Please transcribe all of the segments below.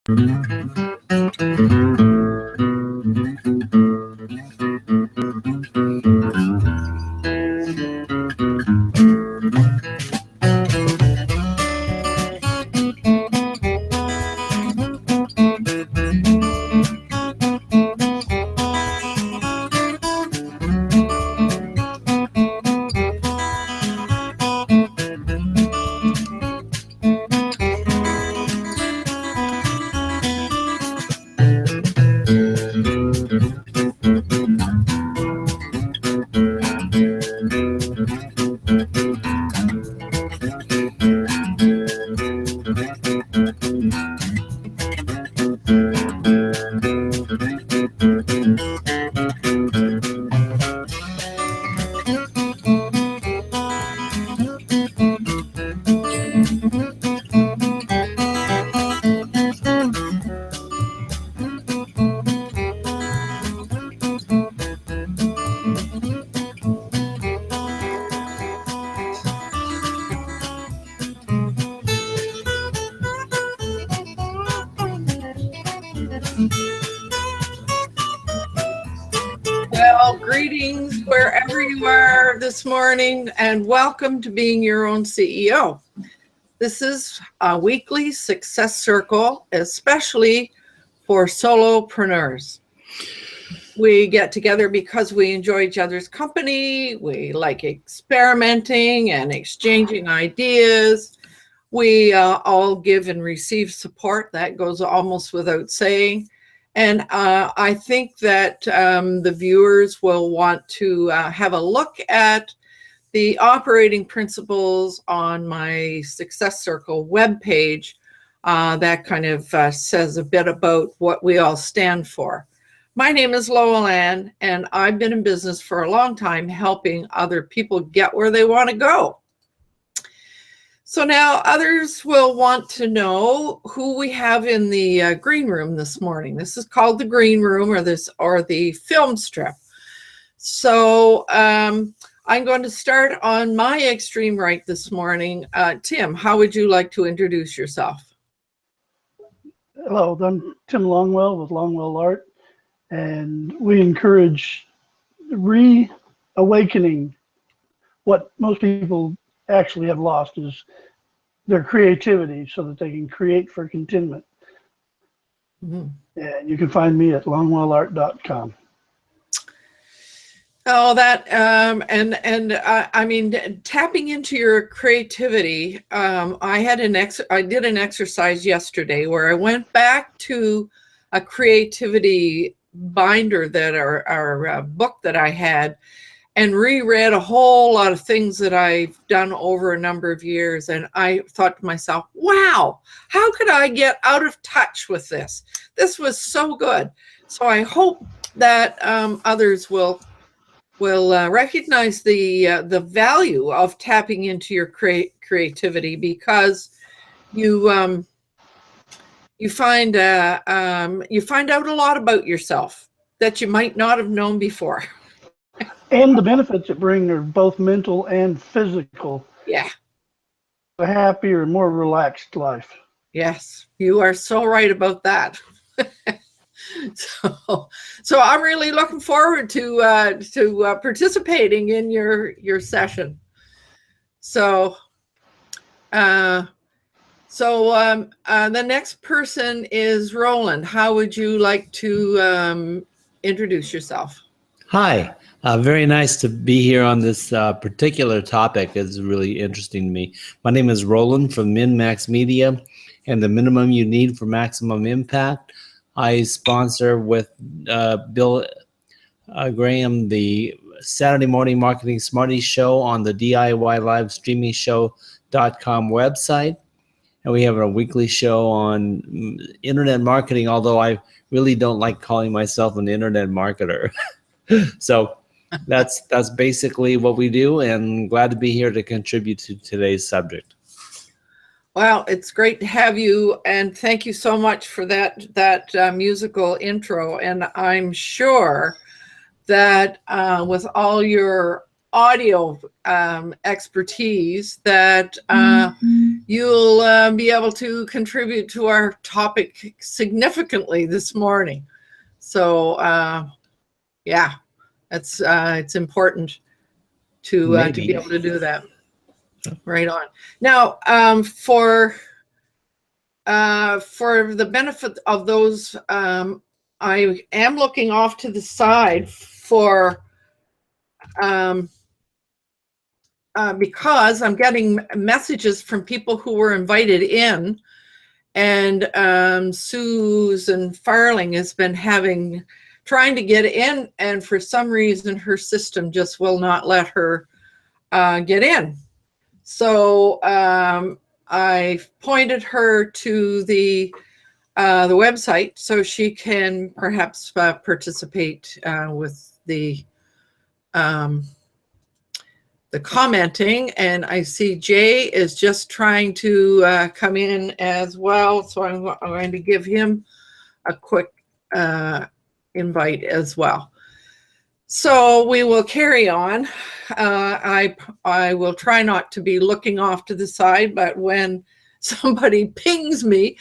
Well, greetings wherever you are this morning, and welcome to Being Your Own CEO. This is a weekly success circle, especially for solopreneurs. We get together because we enjoy each other's company. We like experimenting and exchanging ideas. We all give and receive support. That goes almost without saying. And I think that the viewers will want to have a look at the operating principles on my Success Circle webpage. That kind of says a bit about what we all stand for. My name is Lowell Ann, and I've been in business for a long time helping other people get where they want to go. So now others will want to know who we have in the green room this morning. This is called the green room, or the film strip. So I'm going to start on my extreme right this morning. Tim, how would you like to introduce yourself? Hello, I'm Tim Longwell with Longwell Art, and we encourage reawakening what most people actually have lost is their creativity, so that they can create for contentment. Mm-hmm. And you can find me at longwellart.com. Oh, that I mean, tapping into your creativity. I did an exercise yesterday where I went back to a creativity binder that our book that I had, and reread a whole lot of things that I've done over a number of years. And I thought to myself, wow, how could I get out of touch with this? This was so good. So I hope that others will recognize the value of tapping into your creativity, because you find out a lot about yourself that you might not have known before. And the benefits it brings are both mental and physical. Yeah. A happier, more relaxed life. Yes, you are so right about that. So I'm really looking forward to participating in your session. So the next person is Roland. How would you like to introduce yourself? Hi. Very nice to be here on this particular topic. It's really interesting to me. My name is Roland from MinMax Media and the Minimum You Need for Maximum Impact. I sponsor with Bill Graham the Saturday Morning Marketing Smarties show on the DIY Live Streaming Show.com website. And we have a weekly show on internet marketing, although I really don't like calling myself an internet marketer. So that's basically what we do, and glad to be here to contribute to today's subject. Well, it's great to have you, and thank you so much for that musical intro. And I'm sure that with all your audio expertise that you'll be able to contribute to our topic significantly this morning. So yeah, it's important to be able to do that. Right on. Now, for the benefit of those, I am looking off to the side for because I'm getting messages from people who were invited in, and Susan Farling has been trying to get in, and for some reason her system just will not let her get in. So I pointed her to the website so she can perhaps participate with the commenting. And I see Jay is just trying to come in as well, so I'm going to give him a quick invite as well. So we will carry on. I will try not to be looking off to the side, but when somebody pings me,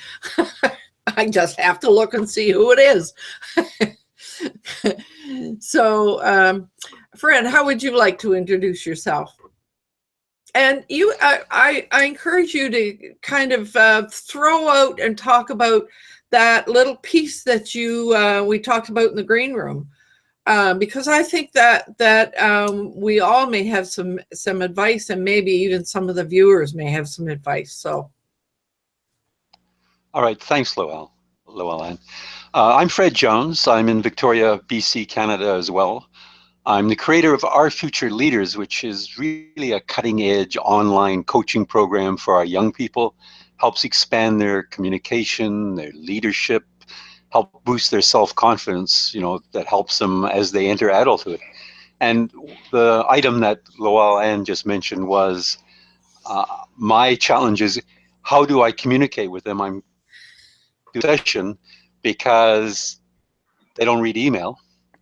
I just have to look and see who it is. So, Fred, how would you like to introduce yourself? And I encourage you to kind of throw out and talk about that little piece that we talked about in the green room. Because I think that we all may have some advice, and maybe even some of the viewers may have some advice. So, all right, thanks, Llewellyn. I'm Fred Jones. I'm in Victoria, BC, Canada as well. I'm the creator of Our Future Leaders, which is really a cutting-edge online coaching program for our young people. Helps expand their communication, their leadership, help boost their self-confidence, that helps them as they enter adulthood. And the item that Llewellyn just mentioned was my challenge is, how do I communicate with them? I'm doing a session because they don't read email,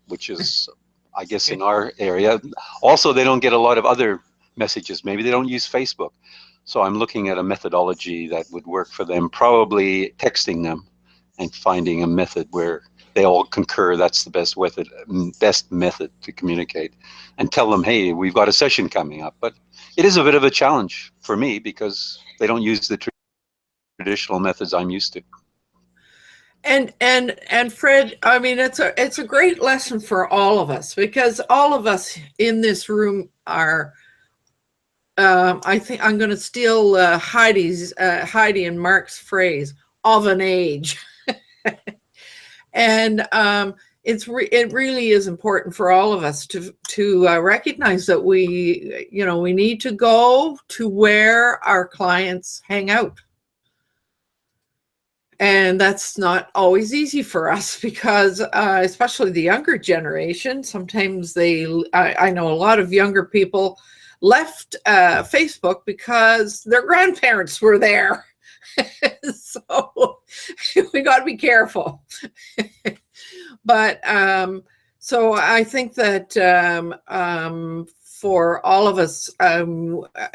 which is, I guess, in our area. Also, they don't get a lot of other messages. Maybe they don't use Facebook. So I'm looking at a methodology that would work for them, probably texting them and finding a method where they all concur that's the best method to communicate, and tell them, hey, we've got a session coming up. But it is a bit of a challenge for me because they don't use the traditional methods I'm used to. And Fred, I mean, it's a great lesson for all of us, because all of us in this room are, I think I'm going to steal Heidi and Mark's phrase, of an age. And it really is important for all of us to recognize that we need to go to where our clients hang out. And that's not always easy for us, because especially the younger generation, sometimes I know a lot of younger people left Facebook because their grandparents were there. So we got to be careful. But so I think that for all of us,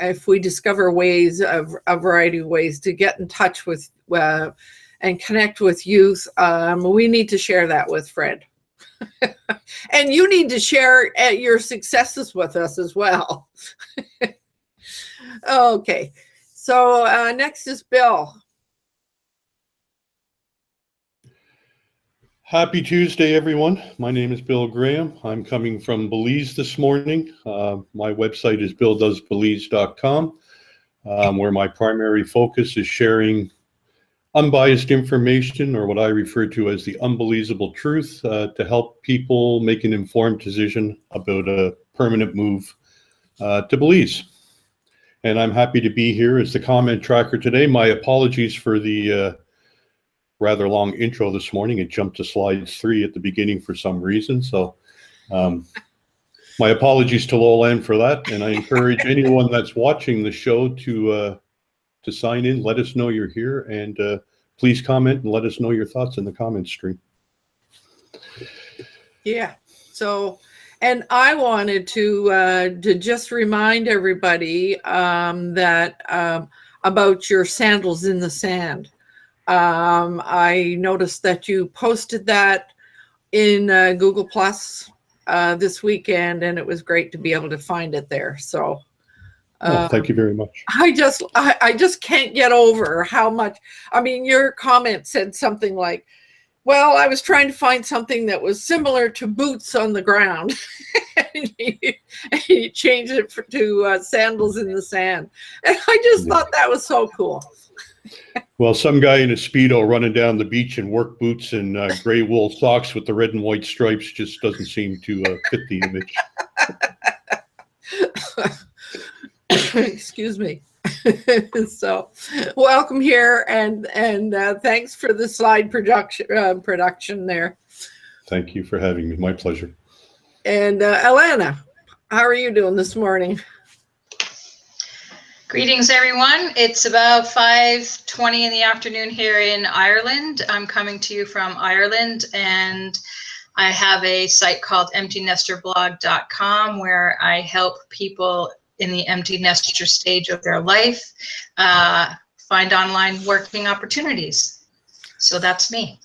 if we discover a variety of ways to get in touch with and connect with youth, we need to share that with Fred. And you need to share your successes with us as well. Okay. So next is Bill. Happy Tuesday, everyone. My name is Bill Graham. I'm coming from Belize this morning. My website is billdoesbelize.com, where my primary focus is sharing unbiased information, or what I refer to as the unbelievable truth, to help people make an informed decision about a permanent move to Belize. And I'm happy to be here as the comment tracker today. My apologies for the rather long intro this morning. It jumped to slide 3 at the beginning for some reason. So my apologies to Llewellyn for that. And I encourage anyone that's watching the show to sign in, let us know you're here, and please comment and let us know your thoughts in the comment stream. Yeah. So, And I wanted to just remind everybody that about your sandals in the sand. I noticed that you posted that in Google Plus this weekend, and it was great to be able to find it there. So Thank you very much. I just can't get over how much. I mean, your comment said something like, well, I was trying to find something that was similar to boots on the ground. and you changed it to sandals in the sand. And I just thought that was so cool. Well, some guy in a Speedo running down the beach in work boots and gray wool socks with the red and white stripes just doesn't seem to fit the image. Excuse me. So welcome here, and thanks for the slide production there. Thank you for having me. My pleasure. And Alana, how are you doing this morning? Greetings, everyone. It's about 5:20 in the afternoon here in Ireland. I'm coming to you from Ireland, and I have a site called emptynesterblog.com where I help people in the empty nester stage of their life find online working opportunities. So that's me.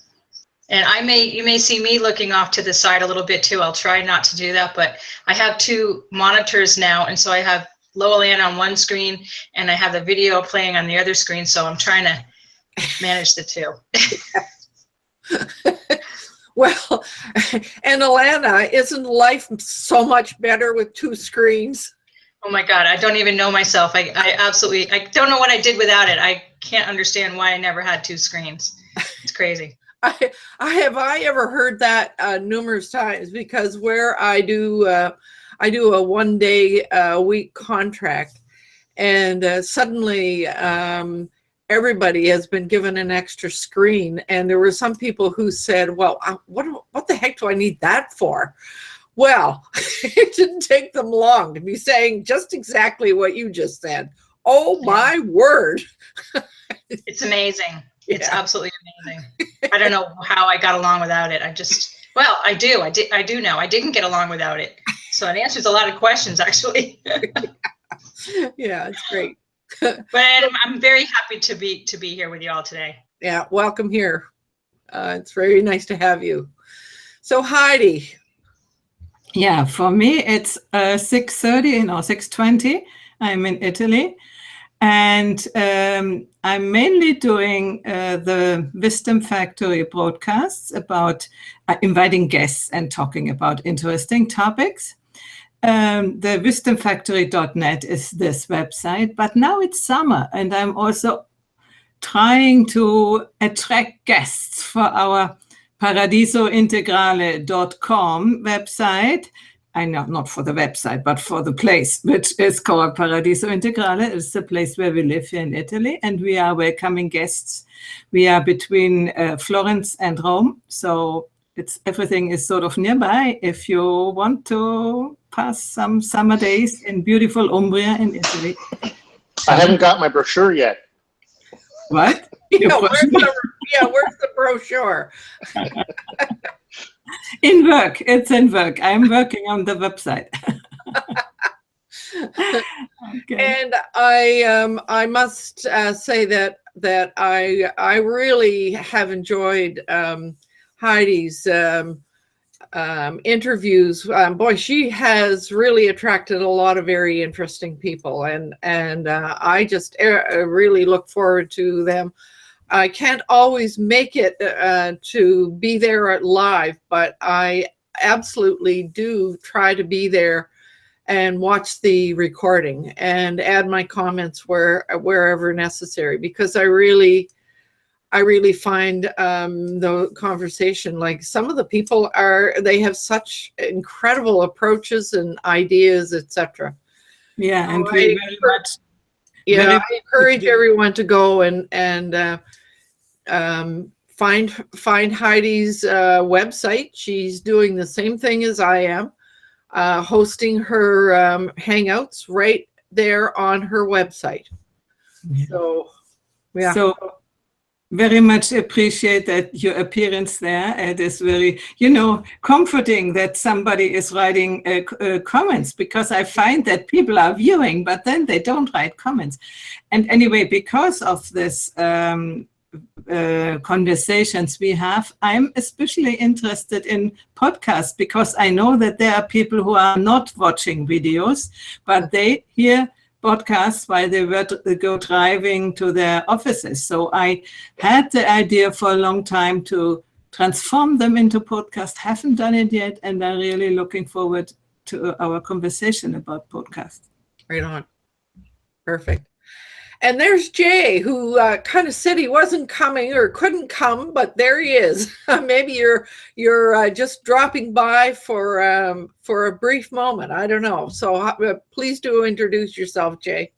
And you may see me looking off to the side a little bit too. I'll try not to do that, but I have two monitors now, and so I have Lowell Ann on one screen and I have the video playing on the other screen, so I'm trying to manage the two. Well, and Alana, isn't life so much better with two screens? Oh my God, I don't even know myself. I don't know what I did without it. I can't understand why I never had two screens. It's crazy. I ever heard that numerous times, because where I do a 1 day a week contract, and suddenly everybody has been given an extra screen, and there were some people who said, well, what the heck do I need that for? Well, it didn't take them long to be saying just exactly what you just said. Oh my word. It's amazing. It's absolutely amazing. I don't know how I got along without it. I do. I do know. I didn't get along without it. So it answers a lot of questions, actually. Yeah, it's great. But I'm very happy to be here with you all today. Yeah, welcome here. It's very nice to have you. So Heidi. Yeah, for me it's 6:30 or 6:20. I'm in Italy, and I'm mainly doing the Wisdom Factory broadcasts about inviting guests and talking about interesting topics. The wisdomfactory.net is this website, but now it's summer, and I'm also trying to attract guests for our paradisointegrale.com website. I know, not for the website, but for the place, which is called Paradiso Integrale. It's the place where we live here in Italy, and we are welcoming guests. We are between Florence and Rome, so everything is sort of nearby if you want to pass some summer days in beautiful Umbria in Italy. I haven't got my brochure yet. What? Yeah, where's the brochure? In work. It's in work. I'm working on the website. Okay. And I must say that I really have enjoyed Heidi's interviews. Boy, she has really attracted a lot of very interesting people, and I just really look forward to them. I can't always make it to be there at live, but I absolutely do try to be there and watch the recording and add my comments wherever necessary, because I really find the conversation, like some of the people they have such incredible approaches and ideas, etc. Yeah, and so we very much. Yeah, I encourage everyone to go and find Heidi's website. She's doing the same thing as I am, hosting her hangouts right there on her website. Yeah. So, yeah. So very much appreciate that your appearance there. It is very, comforting that somebody is writing comments, because I find that people are viewing, but then they don't write comments. And anyway, because of this conversations we have, I'm especially interested in podcasts, because I know that there are people who are not watching videos, but they hear podcasts while they go driving to their offices. So I had the idea for a long time to transform them into podcasts. Haven't done it yet, and I'm really looking forward to our conversation about podcasts. Right on. Perfect. And there's Jay, who kind of said he wasn't coming or couldn't come, but there he is. Maybe you're just dropping by for a brief moment. I don't know. So please do introduce yourself, Jay.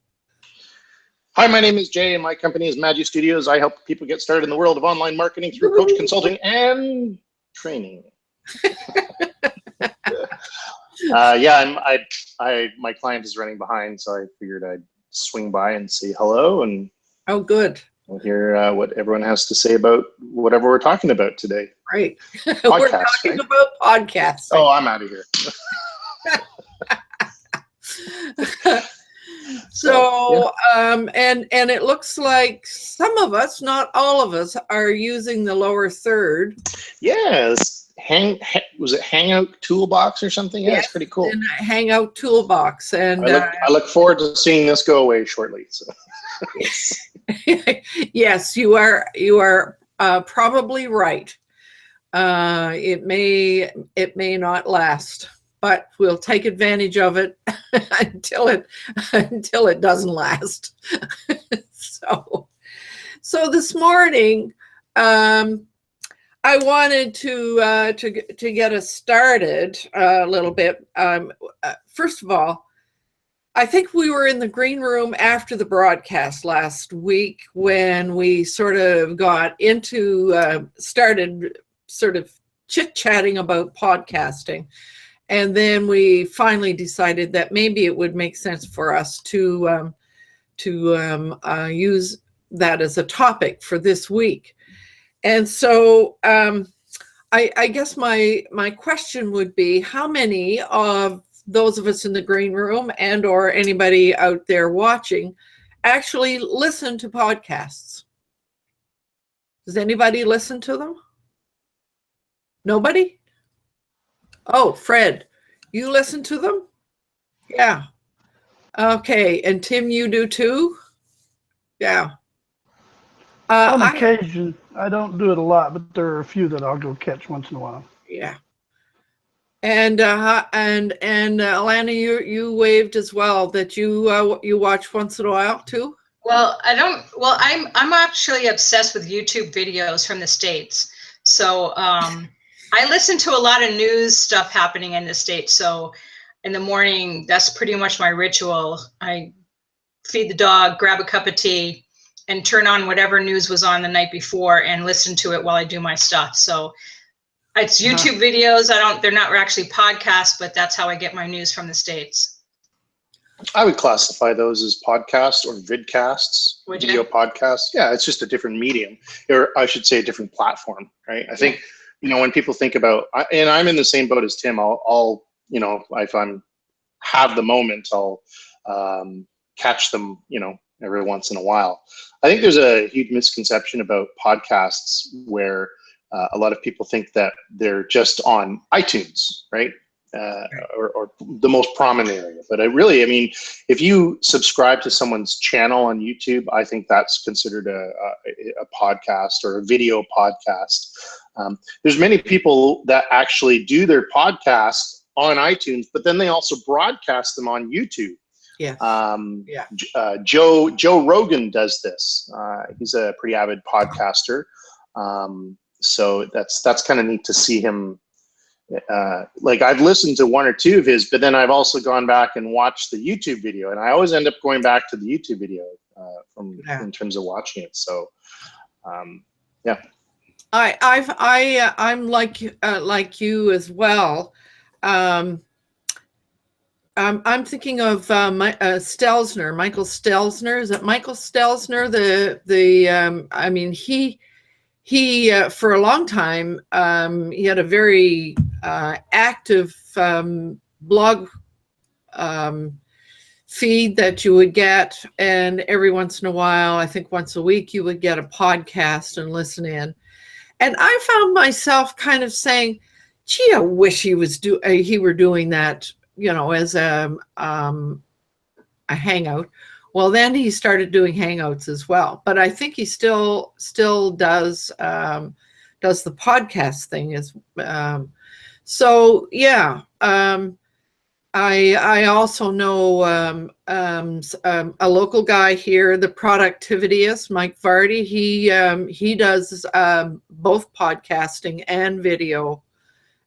Hi, my name is Jay, and my company is Magi Studios. I help people get started in the world of online marketing through coach consulting and training. My client is running behind, so I figured I'd swing by and say hello and good. We'll hear what everyone has to say about whatever we're talking about today. Right. We're talking about podcasts. Oh, I'm out of here. So, and it looks like some of us, not all of us, are using the lower third. Yes. Was it Hangout Toolbox or something? Yeah, it's pretty cool. Hangout Toolbox, and I look forward to seeing this go away shortly. So. Yes, you are probably right. It may not last, but we'll take advantage of it until it doesn't last. So this morning, I wanted to get us started a little bit. First of all, I think we were in the green room after the broadcast last week when we sort of got into, started sort of chit-chatting about podcasting. And then we finally decided that maybe it would make sense for us to use that as a topic for this week. And so I guess my question would be, how many of those of us in the green room and or anybody out there watching actually listen to podcasts? Does anybody listen to them? Nobody? Oh, Fred, you listen to them? Yeah. Okay. And Tim, you do too? Yeah. On occasion, I don't do it a lot, but there are a few that I'll go catch once in a while. Yeah. And Alana, you waved as well that you watch once in a while too. Well, I don't. Well, I'm actually obsessed with YouTube videos from the States. So I listen to a lot of news stuff happening in the States. So in the morning, that's pretty much my ritual. I feed the dog, grab a cup of tea, and turn on whatever news was on the night before and listen to it while I do my stuff. So it's YouTube videos. They're not actually podcasts, but that's how I get my news from the States. I would classify those as podcasts or vidcasts, video podcasts. Yeah, it's just a different medium, or I should say a different platform, right? I think, when people think about, and I'm in the same boat as Tim, I'll if I'm have the moment, I'll catch them, every once in a while. I think there's a huge misconception about podcasts where a lot of people think that they're just on iTunes, right? Or the most prominent area. But if you subscribe to someone's channel on YouTube, I think that's considered a podcast or a video podcast. There's many people that actually do their podcast on iTunes, but then they also broadcast them on YouTube. Yeah. Joe Rogan does this. He's a pretty avid podcaster. So that's kind of neat to see him. I've listened to one or two of his, but then I've also gone back and watched the YouTube video, and I always end up going back to the YouTube video in terms of watching it. So, yeah. I'm like you as well. I'm thinking of Stelzner, Michael Stelzner. Is it Michael Stelzner? I mean, he for a long time, he had a very active blog feed that you would get, and every once in a while, I think once a week, you would get a podcast and listen in. And I found myself kind of saying, "Gee, I wish he were doing that, as a hangout." Well, then he started doing hangouts as well. But I think he still does the podcast thing. So yeah. I also know a local guy here, the productivityist, Mike Vardy. He does both podcasting and video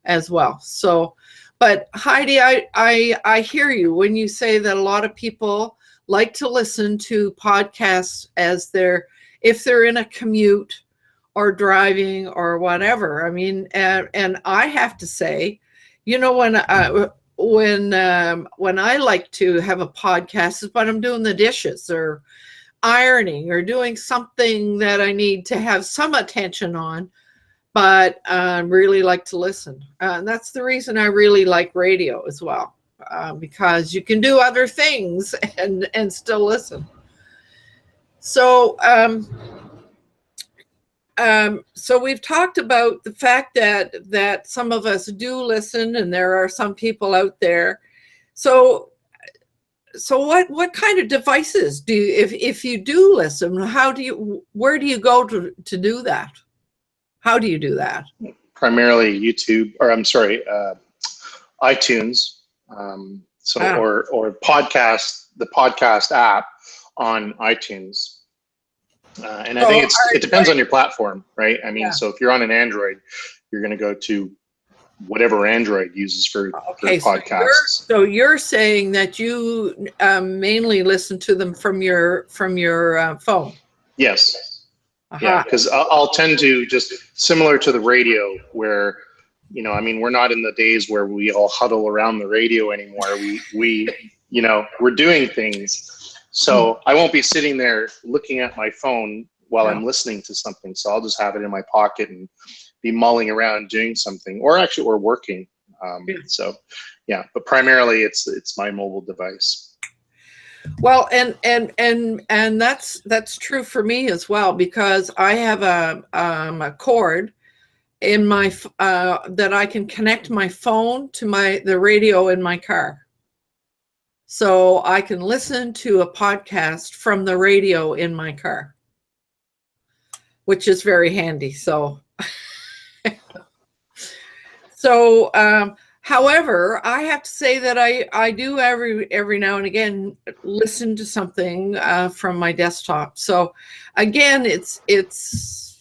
as well. So, but Heidi, I hear you when you say that a lot of people like to listen to podcasts if they're in a commute or driving or whatever. I mean, and I have to say, when I like to have a podcast is when I'm doing the dishes or ironing or doing something that I need to have some attention on, but really like to listen. And that's the reason I really like radio as well, because you can do other things and still listen. So so we've talked about the fact that some of us do listen, and there are some people out there. So what kind of devices do you, if you do listen, where do you go to do that? How do you do that? Primarily YouTube, or I'm sorry, iTunes. Or podcast, the podcast app on iTunes. And I think it depends on your platform, right? I mean, so if you're on an Android, you're going to go to whatever Android uses for podcasts. So you're saying that you mainly listen to them from your phone? Yes. Yeah, because I'll tend to, just similar to the radio, where I mean, we're not in the days where we all huddle around the radio anymore. We we're doing things. So I won't be sitting there looking at my phone while I'm listening to something. So I'll just have it in my pocket and be mulling around doing something, or working. So yeah, but primarily it's my mobile device. Well, and that's true for me as well, because I have a cord in my that I can connect my phone to the radio in my car. So I can listen to a podcast from the radio in my car, which is very handy. So, however, I have to say that I do every now and again listen to something from my desktop. So again, it's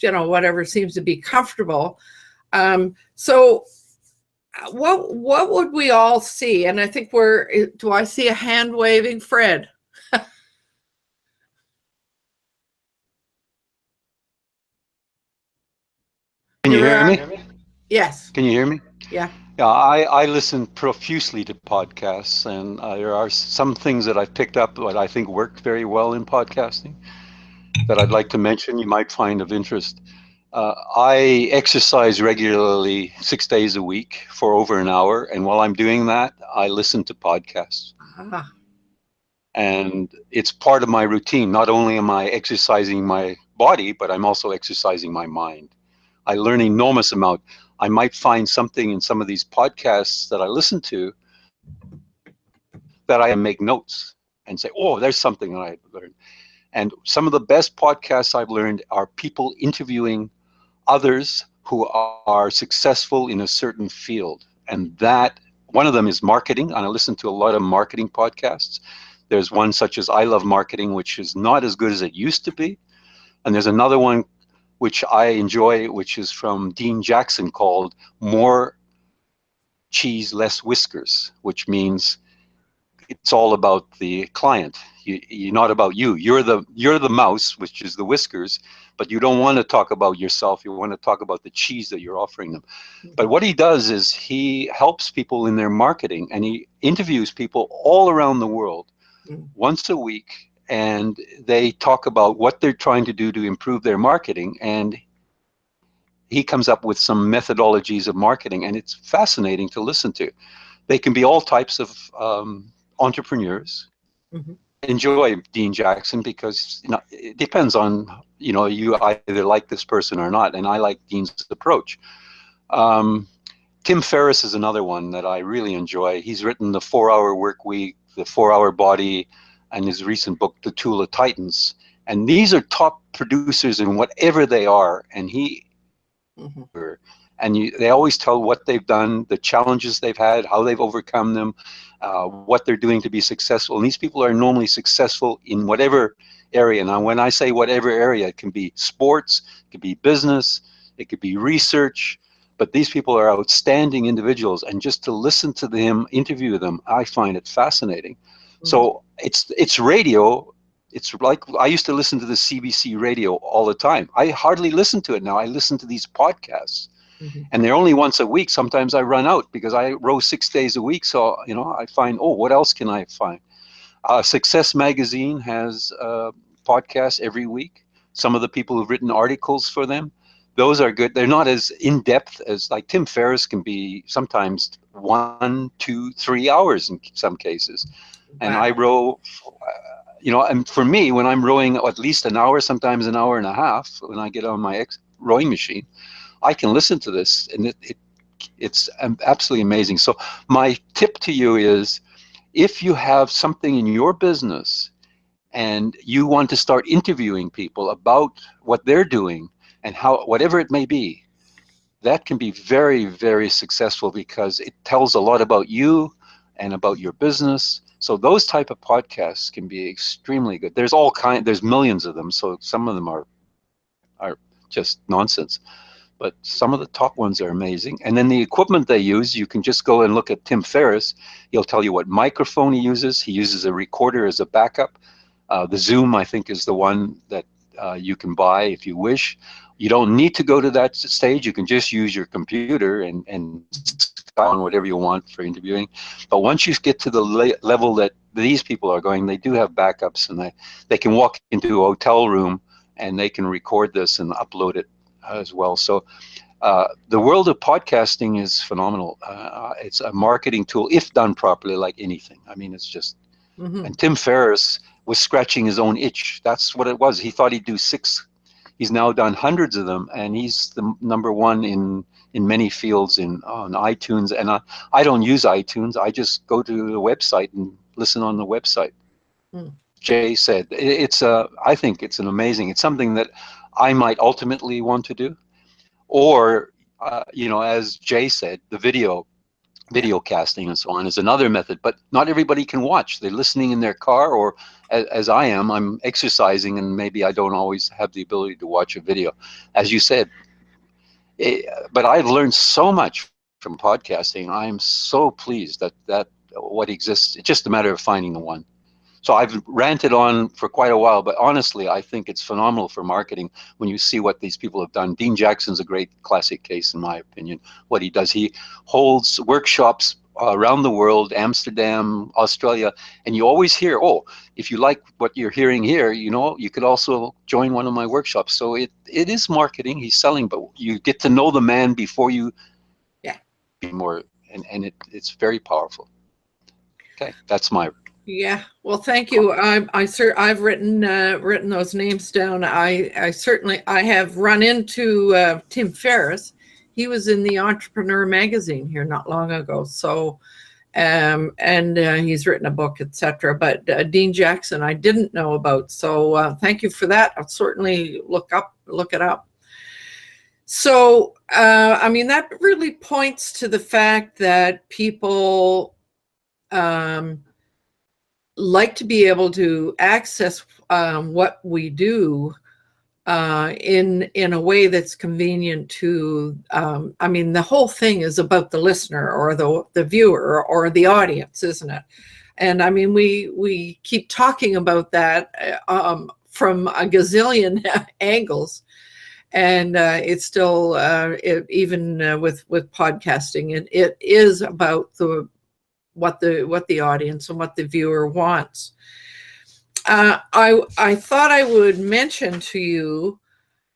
whatever seems to be comfortable. So what would we all see? And I think do I see a hand waving? Fred. Can you hear me? Yes. Can you hear me? Yeah. Yeah, I listen profusely to podcasts, and there are some things that I've picked up that I think work very well in podcasting that I'd like to mention you might find of interest. I exercise regularly 6 days a week for over an hour, and while I'm doing that, I listen to podcasts. And it's part of my routine. Not only am I exercising my body, but I'm also exercising my mind. I learn an enormous amount. I might find something in some of these podcasts that I listen to that I make notes and say, oh, there's something that I learned. And some of the best podcasts I've learned are people interviewing others who are successful in a certain field. And that, one of them is marketing. And I listen to a lot of marketing podcasts. There's one such as I Love Marketing, which is not as good as it used to be. And there's another one which I enjoy, which is from Dean Jackson, called More Cheese, Less Whiskers, which means it's all about the client. You're not about you. You're the mouse, which is the whiskers, but you don't want to talk about yourself. You want to talk about the cheese that you're offering them. But what he does is he helps people in their marketing, and he interviews people all around the world once a week, and they talk about what they're trying to do to improve their marketing, and he comes up with some methodologies of marketing, and it's fascinating to listen to. They can be all types of entrepreneurs. Enjoy Dean Jackson because it depends on you either like this person or not, and I like Dean's approach. Tim Ferriss is another one that I really enjoy. He's written The 4-Hour Work Week, The 4-Hour Body, and his recent book, The Tool of Titans. And these are top producers in whatever they are, and they always tell what they've done, the challenges they've had, how they've overcome them, what they're doing to be successful. And these people are normally successful in whatever area. Now, when I say whatever area, it can be sports, it could be business, it could be research, but these people are outstanding individuals. And just to listen to them, interview them, I find it fascinating. So it's radio. It's like I used to listen to the CBC radio all the time. I hardly listen to it now. I listen to these podcasts. And they're only once a week. Sometimes I run out because I row 6 days a week. So, I find, what else can I find? Success Magazine has podcasts every week. Some of the people who've written articles for them, those are good. They're not as in-depth as like Tim Ferriss can be sometimes 1, 2, 3 hours in some cases. And I row, and for me, when I'm rowing at least an hour, sometimes an hour and a half, when I get on my rowing machine, I can listen to this, and it's absolutely amazing. So my tip to you is, if you have something in your business and you want to start interviewing people about what they're doing and whatever it may be, that can be very, very successful because it tells a lot about you and about your business. So those type of podcasts can be extremely good. There's millions of them, so some of them are just nonsense. But some of the top ones are amazing. And then the equipment they use, you can just go and look at Tim Ferriss. He'll tell you what microphone he uses. He uses a recorder as a backup. The Zoom, I think, is the one that you can buy if you wish. You don't need to go to that stage. You can just use your computer and on whatever you want for interviewing. But once you get to the level that these people are going, they do have backups, and they can walk into a hotel room and they can record this and upload it as well. So the world of podcasting is phenomenal. It's a marketing tool if done properly, like anything. I mean, it's just, and Tim Ferriss was scratching his own itch. That's what it was. He thought he'd do 6. He's now done hundreds of them, and he's the #1 in many fields on iTunes. And I don't use iTunes. I just go to the website and listen on the website. Jay said, I think it's it's something that I might ultimately want to do, or as Jay said, the video casting and so on is another method. But not everybody can watch. They're listening in their car, or as I am, I'm exercising, and maybe I don't always have the ability to watch a video, as you said. But I've learned so much from podcasting. I'm so pleased that what exists. It's just a matter of finding the one. So I've ranted on for quite a while, but honestly, I think it's phenomenal for marketing when you see what these people have done. Dean Jackson's a great classic case, in my opinion. What he does, he holds workshops around the world, Amsterdam, Australia, and you always hear, if you like what you're hearing here, you could also join one of my workshops. So it is marketing. He's selling, but you get to know the man before you be more, and it's very powerful. Okay, that's my. Yeah, well, thank you. I've written those names down. I have run into Tim Ferriss. He was in the Entrepreneur magazine here not long ago. So, and he's written a book, etc. But Dean Jackson, I didn't know about. So thank you for that. I'll certainly look it up. So, that really points to the fact that people like to be able to access what we do in a way that's convenient to, the whole thing is about the listener or the viewer or the audience, isn't it? And I mean, we keep talking about that from a gazillion angles, and it's still even with podcasting, it is about what the audience and what the viewer wants. I thought I would mention to you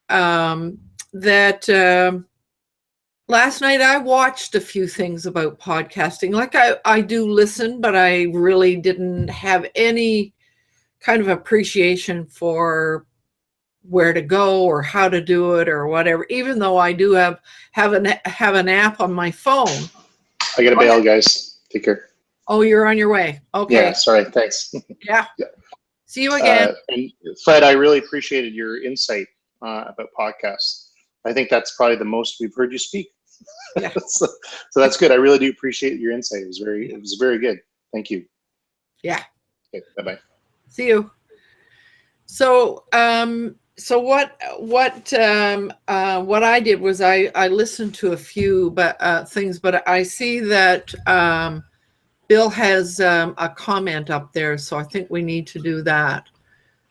that last night I watched a few things about podcasting. Like I do listen, but I really didn't have any kind of appreciation for where to go or how to do it or whatever, even though I do have an app on my phone. I gotta bail, guys. Take care. Oh, you're on your way. Okay. Yeah, sorry. Thanks. Yeah. See you again. And Fred, I really appreciated your insight about podcasts. I think that's probably the most we've heard you speak. Yeah. so that's good. I really do appreciate your insight. It was very good. Thank you. Yeah. Okay, bye-bye. See you. So what I did was I listened to a few things, but I see that Bill has a comment up there, so I think we need to do that.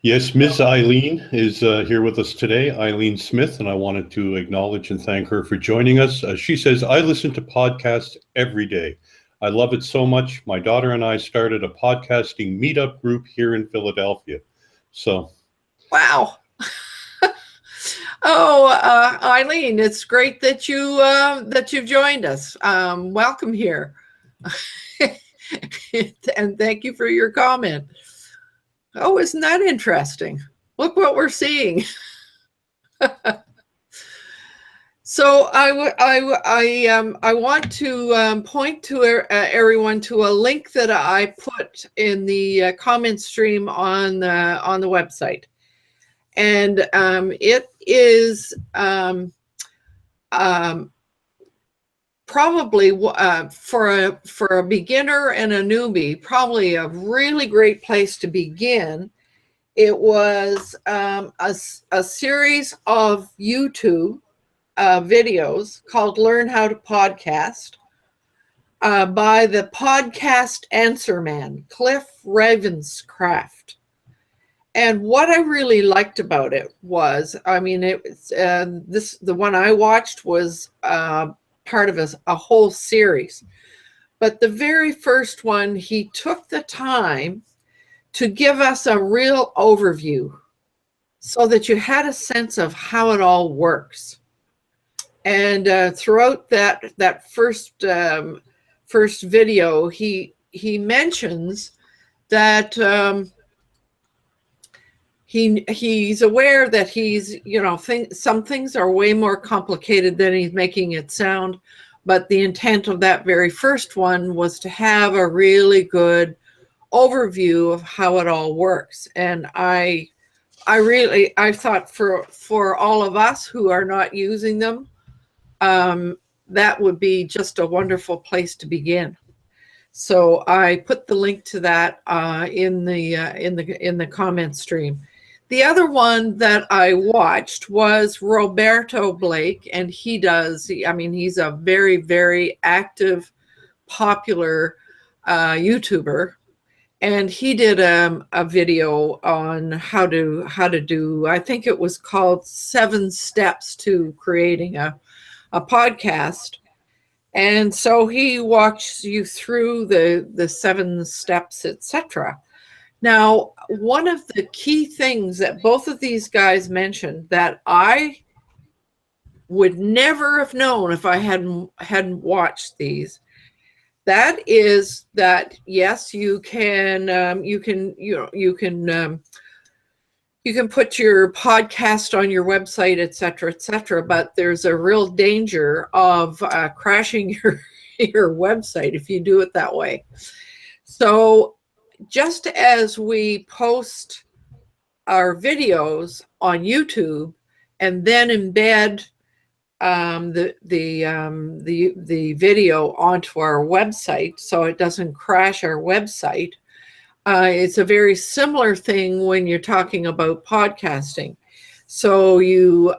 Yes, Ms. Eileen is here with us today, Eileen Smith, and I wanted to acknowledge and thank her for joining us. She says, I listen to podcasts every day. I love it so much. My daughter and I started a podcasting meetup group here in Philadelphia. So. Wow. Oh, Eileen, it's great that you've joined us. Welcome here. And thank you for your comment. Oh, isn't that interesting? Look what we're seeing. So I want to point to everyone to a link that I put in the comment stream on the website, and it is probably for a beginner and a newbie, probably a really great place to begin. It was a series of YouTube videos called Learn How to Podcast by the podcast answer man, Cliff Ravenscraft. And what I really liked about it was, I mean, the one I watched was part of a whole series. But the very first one, he took the time to give us a real overview so that you had a sense of how it all works. And throughout that first video, he mentions that he's aware that some things are way more complicated than he's making it sound, but the intent of that very first one was to have a really good overview of how it all works. And I thought for all of us who are not using them, that would be just a wonderful place to begin. So I put the link to that in the comment stream. The other one that I watched was Roberto Blake, and he's a very, very active, popular YouTuber, and he did a video on how to do, I think it was called 7 Steps to Creating a podcast. And so he walks you through the 7 steps, etc. Now, one of the key things that both of these guys mentioned that I would never have known if I hadn't watched these, that is that yes, you can put your podcast on your website, etc., but there's a real danger of crashing your website if you do it that way. So just as we post our videos on YouTube and then embed the video onto our website so it doesn't crash our website, it's a very similar thing when you're talking about podcasting. So you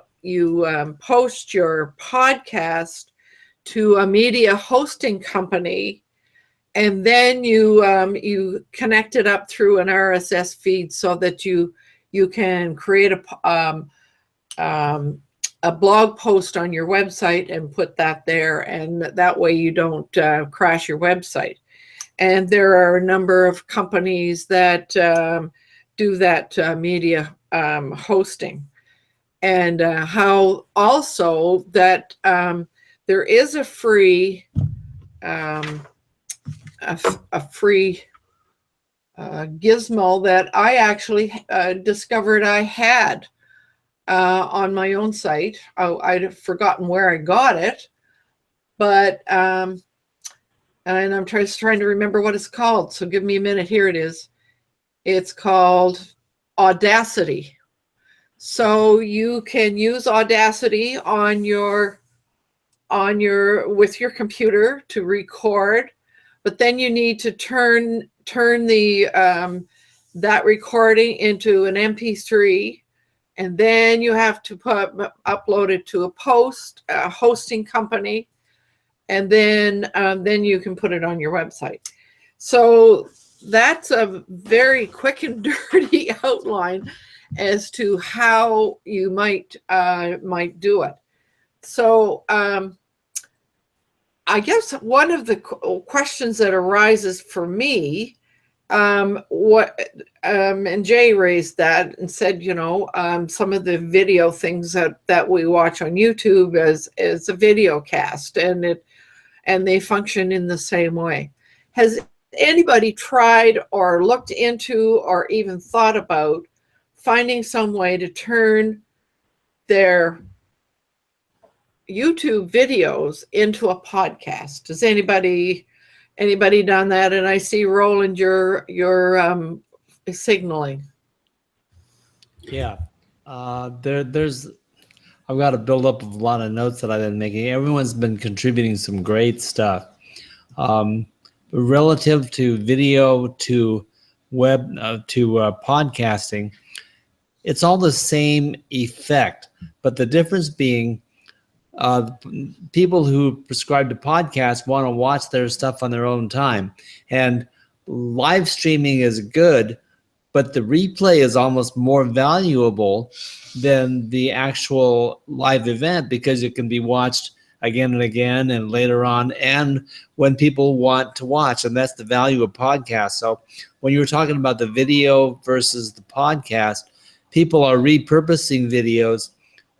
post your podcast to a media hosting company, and then you connect it up through an RSS feed so that you can create a blog post on your website and put that there, and that way you don't crash your website. And there are a number of companies that do that media hosting, and how also that there is a free gizmo that I actually discovered I had on my own site. I'd forgotten where I got it, but and I'm trying to remember what it's called. So give me a minute. Here it is. It's called Audacity. So you can use Audacity on your with your computer to record, but then you need to turn the that recording into an MP3, and then you have to upload it to a hosting company, and then you can put it on your website. So that's a very quick and dirty outline as to how you might do it. So I guess one of the questions that arises for me, and Jay raised that and said, some of the video things that we watch on YouTube is a video cast, and they function in the same way. Has anybody tried or looked into or even thought about finding some way to turn their YouTube videos into a podcast? Has anybody done that? And I see Roland, you're signaling. Yeah, there's. I've got a build up of a lot of notes that I've been making. Everyone's been contributing some great stuff. Relative to video, to web, to podcasting, it's all the same effect, but the difference being people who prescribe to podcasts want to watch their stuff on their own time. And live streaming is good, but the replay is almost more valuable than the actual live event, because it can be watched again and again and later on, and when people want to watch. And that's the value of podcasts. So when you were talking about the video versus the podcast, people are repurposing videos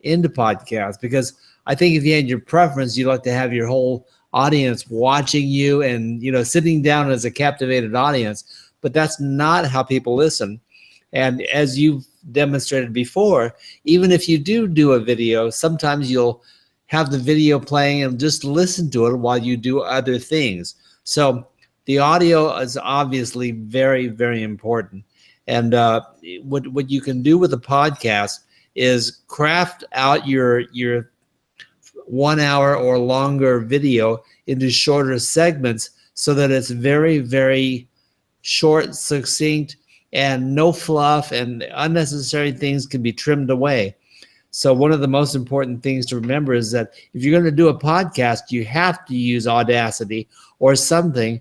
into podcasts, because I think if you had your preference, you'd like to have your whole audience watching you and, sitting down as a captivated audience, but that's not how people listen. And as you've demonstrated before, even if you do a video, sometimes you'll have the video playing and just listen to it while you do other things. So the audio is obviously very, very important. And what you can do with a podcast is craft out your 1 hour or longer video into shorter segments, so that it's very, very short, succinct, and no fluff, and unnecessary things can be trimmed away. So one of the most important things to remember is that if you're going to do a podcast, you have to use Audacity or something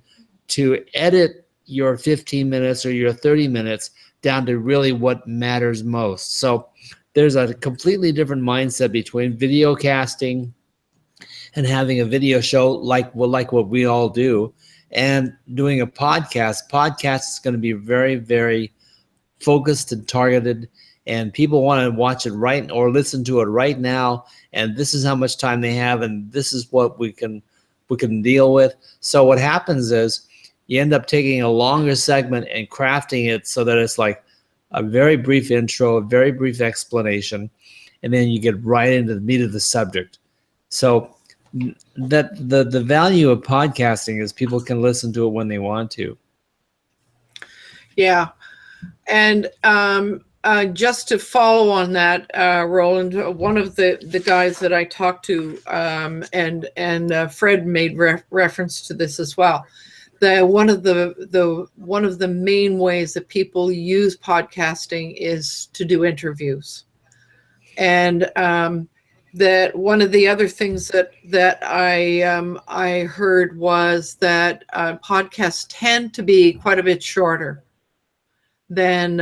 to edit your 15 minutes or your 30 minutes down to really what matters most. So there's a completely different mindset between video casting and having a video show like what we all do, and doing a podcast. Podcast is going to be very, very focused and targeted, and people want to watch it right or listen to it right now, and this is how much time they have, and this is what we can deal with. So what happens is you end up taking a longer segment and crafting it so that it's like a very brief intro, a very brief explanation, and then you get right into the meat of the subject. So that the value of podcasting is people can listen to it when they want to. Yeah. And just to follow on that, Roland, one of the guys that I talked to, and Fred made reference to this as well. One of the main ways that people use podcasting is to do interviews, and that one of the other things that I heard was that podcasts tend to be quite a bit shorter than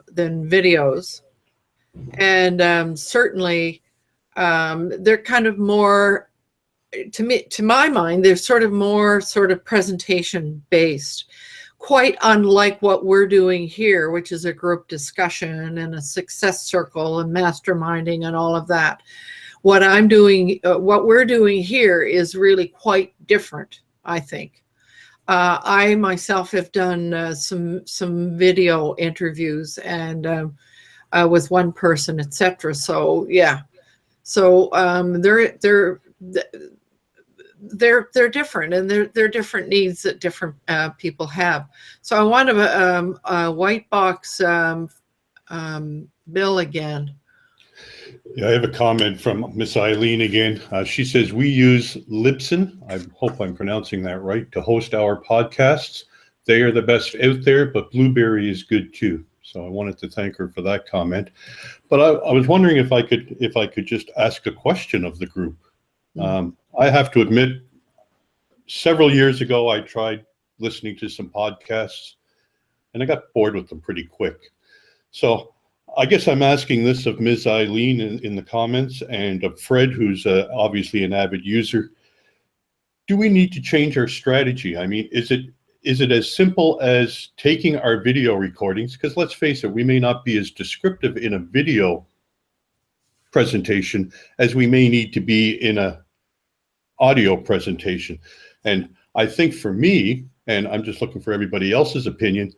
videos, and certainly they're kind of more, to my mind, they're sort of more presentation based, quite unlike what we're doing here, which is a group discussion and a success circle and masterminding and all of that. What I'm doing, what we're doing here is really quite different, I think. I myself have done some video interviews and with one person, etc. So yeah, so they're different, and they're different needs that different people have. So I want to white box Bill again. Yeah, I have a comment from Miss Eileen again. She says, we use Libsyn, I hope I'm pronouncing that right, to host our podcasts. They are the best out there, but Blueberry is good too. So I wanted to thank her for that comment. But I was wondering if I could just ask a question of the group. I have to admit, several years ago, I tried listening to some podcasts, and I got bored with them pretty quick. So I guess I'm asking this of Ms. Eileen in the comments, and of Fred, who's obviously an avid user. Do we need to change our strategy? I mean, is it as simple as taking our video recordings? Because let's face it, we may not be as descriptive in a video presentation as we may need to be in a audio presentation. And I think for me, and I'm just looking for everybody else's opinion,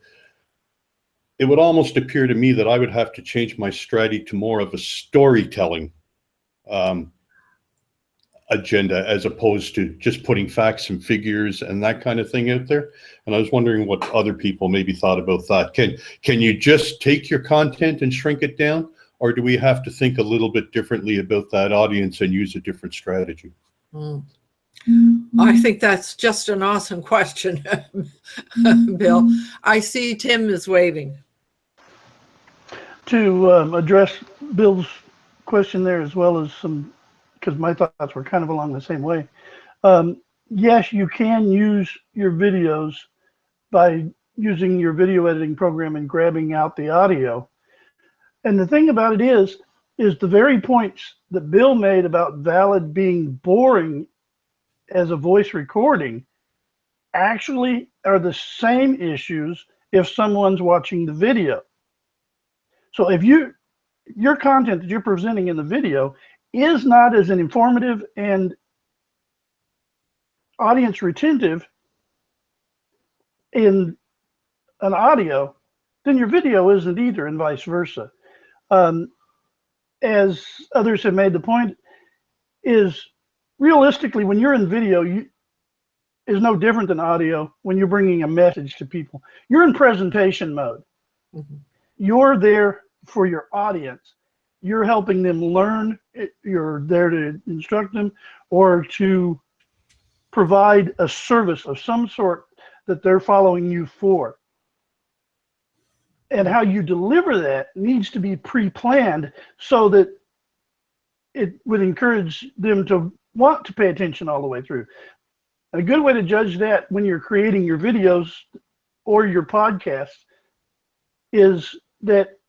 it would almost appear to me that I would have to change my strategy to more of a storytelling agenda, as opposed to just putting facts and figures and that kind of thing out there. And I was wondering what other people maybe thought about that. Can you just take your content and shrink it down, or do we have to think a little bit differently about that audience and use a different strategy? I think that's just an awesome question, Bill. I see Tim is waving. To address Bill's question there, as well as some, because my thoughts were kind of along the same way. Yes, you can use your videos by using your video editing program and grabbing out the audio. And the thing about it is the very points that Bill made about Valid being boring as a voice recording actually are the same issues if someone's watching the video. So if your content that you're presenting in the video is not as informative and audience retentive in an audio, then your video isn't either, and vice versa. As others have made the point, is realistically, when you're in video, is no different than audio when you're bringing a message to people. You're in presentation mode. Mm-hmm. You're there for your audience. You're helping them learn. You're there to instruct them or to provide a service of some sort that they're following you for. And how you deliver that needs to be pre-planned so that it would encourage them to want to pay attention all the way through. And a good way to judge that when you're creating your videos or your podcasts is that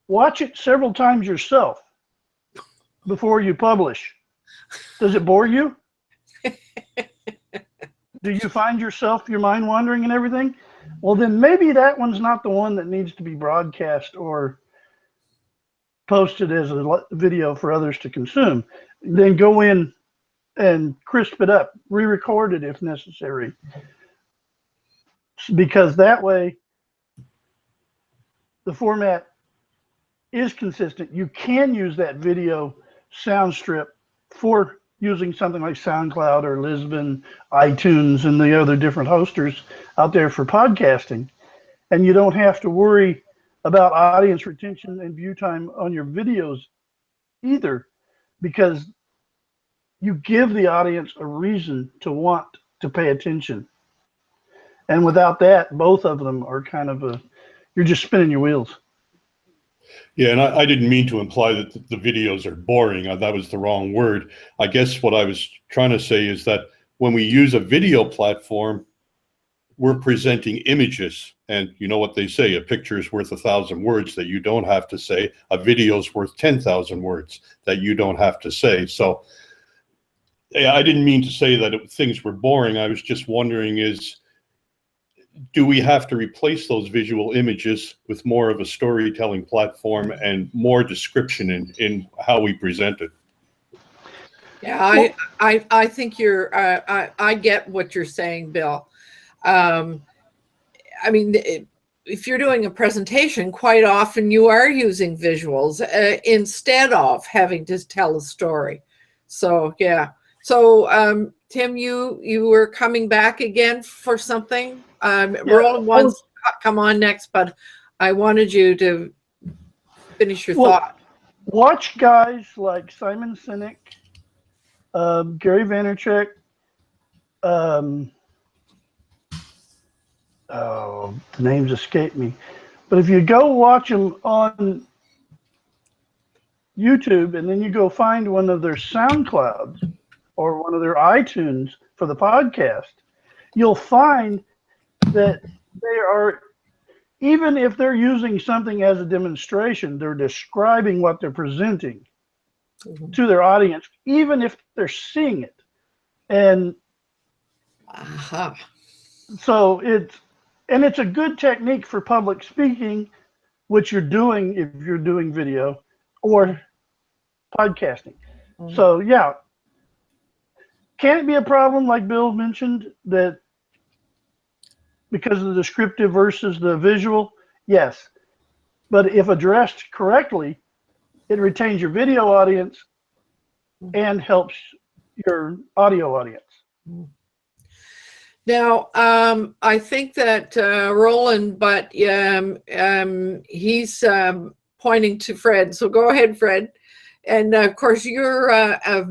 watch it several times yourself before you publish. Does it bore you? Do you find yourself, your mind wandering and everything? Well, then maybe that one's not the one that needs to be broadcast or posted as a video for others to consume. Then go in and crisp it up, re-record it if necessary. Because that way, the format is consistent. You can use that video sound strip for using something like SoundCloud or Lisbon, iTunes, and the other different hosters out there for podcasting. And you don't have to worry about audience retention and view time on your videos either, because you give the audience a reason to want to pay attention. And without that, both of them are kind of you're just spinning your wheels. Yeah, and I didn't mean to imply that the videos are boring. That was the wrong word. I guess what I was trying to say is that when we use a video platform, we're presenting images. And you know what they say, a picture is worth 1,000 words that you don't have to say. A video is worth 10,000 words that you don't have to say. So yeah, I didn't mean to say that things were boring. I was just wondering do we have to replace those visual images with more of a storytelling platform and more description in how we present it? Yeah, I think I get what you're saying, Bill. I mean, if you're doing a presentation, quite often you are using visuals instead of having to tell a story. So yeah. So Tim, you were coming back again for something. Roland wants to come on next, but I wanted you to finish your thought. Watch guys like Simon Sinek, Gary Vaynerchuk, the names escape me. But if you go watch them on YouTube and then you go find one of their SoundClouds or one of their iTunes for the podcast, you'll find that they are, even if they're using something as a demonstration, they're describing what they're presenting to their audience, even if they're seeing it. And so it's a good technique for public speaking, which you're doing if you're doing video or podcasting. So yeah, can it be a problem, like Bill mentioned, that because of the descriptive versus the visual? Yes. But if addressed correctly, it retains your video audience and helps your audio audience. Now, I think that Roland, but he's pointing to Fred. So go ahead, Fred. And of course, you're a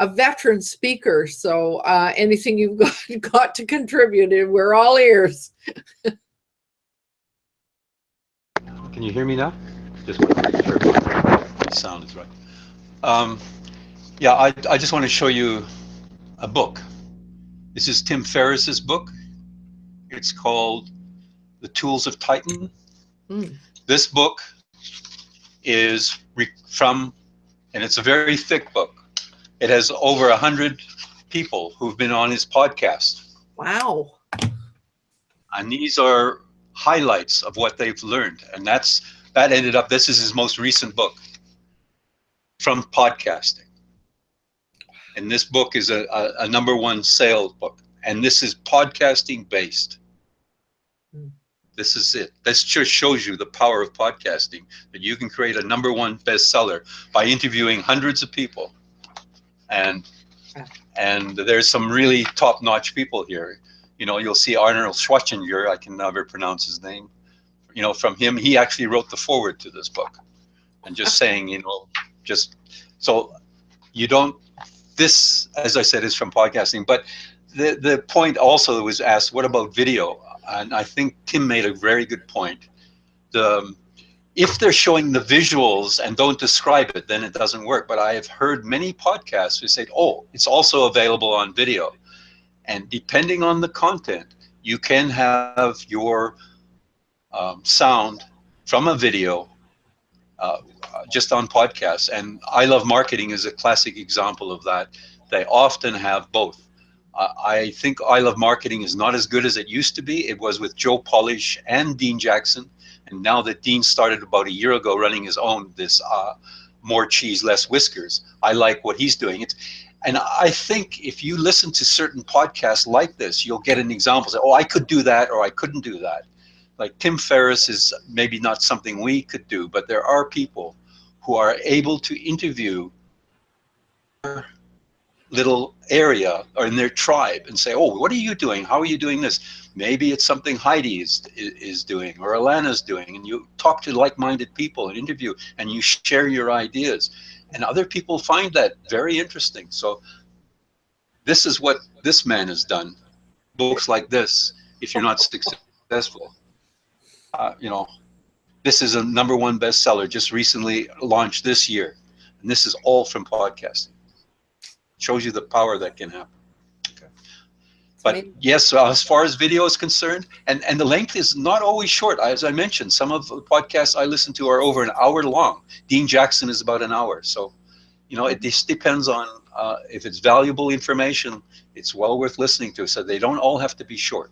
veteran speaker. So anything you've got to contribute, we're all ears. Can you hear me now? Just want to make sure the sound is right. Yeah, I just want to show you a book. This is Tim Ferriss's book. It's called The Tools of Titan. This book is and it's a very thick book. It has over 100 people who've been on his podcast. Wow. And these are highlights of what they've learned. And this is his most recent book from podcasting. And this book is a #1 sales book. And this is podcasting based. This is it. This just shows you the power of podcasting, that you can create a #1 bestseller by interviewing hundreds of people. And there's some really top-notch people here. You know, you'll see Arnold Schwarzenegger, I can never pronounce his name. You know, from him, he actually wrote the foreword to this book. And just saying, you know, just so you don't, this, as I said, is from podcasting. But the point also was asked, what about video? And I think Tim made a very good point. If they're showing the visuals and don't describe it, then it doesn't work. But I have heard many podcasts who say, oh, it's also available on video. And depending on the content, you can have your sound from a video just on podcasts. And I Love Marketing is a classic example of that. They often have both. I think I Love Marketing is not as good as it used to be. It was with Joe Polish and Dean Jackson. And now that Dean started about a year ago running his own, this More Cheese, Less Whiskers, I like what he's doing. And I think if you listen to certain podcasts like this, you'll get an example. Say, oh, I could do that, or I couldn't do that. Like Tim Ferriss is maybe not something we could do, but there are people who are able to interview little area or in their tribe and say, oh, what are you doing? How are you doing this? Maybe it's something Heidi is doing or Alana's doing, and you talk to like-minded people and interview and you share your ideas, and other people find that very interesting. So this is what this man has done. Books like this, if you're not successful, you know, This is a #1 bestseller, just recently launched this year. And this is all from podcasting. Shows you the power that can happen. Okay. But yes, as far as video is concerned, and the length is not always short. As I mentioned, some of the podcasts I listen to are over an hour long. Dean Jackson is about an hour. So, you know, it just depends on if it's valuable information, it's well worth listening to. So they don't all have to be short.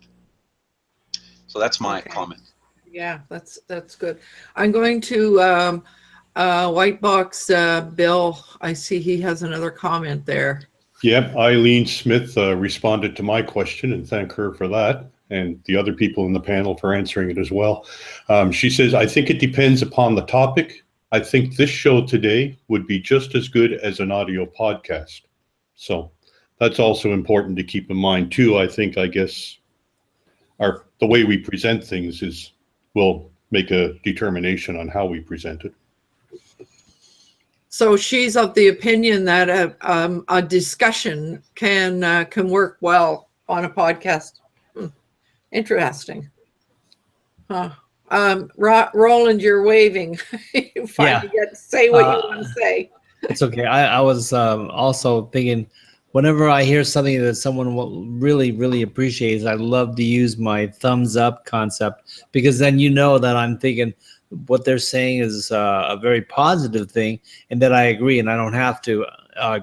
So that's my comment. Yeah, that's good. I'm going to White Box Bill. I see he has another comment there. Yep, Eileen Smith responded to my question, and thank her for that, and the other people in the panel for answering it as well. She says, I think it depends upon the topic. I think this show today would be just as good as an audio podcast. So that's also important to keep in mind too. I guess the way we present things will make a determination on how we present it. So she's of the opinion that a discussion can work well on a podcast. Interesting. Huh. Roland, you're waving. You finally get to say what you want to say. It's okay. I was also thinking, whenever I hear something that someone really, really appreciates, I love to use my thumbs up concept, because then you know that I'm thinking what they're saying is a very positive thing, and that I agree, and I don't have to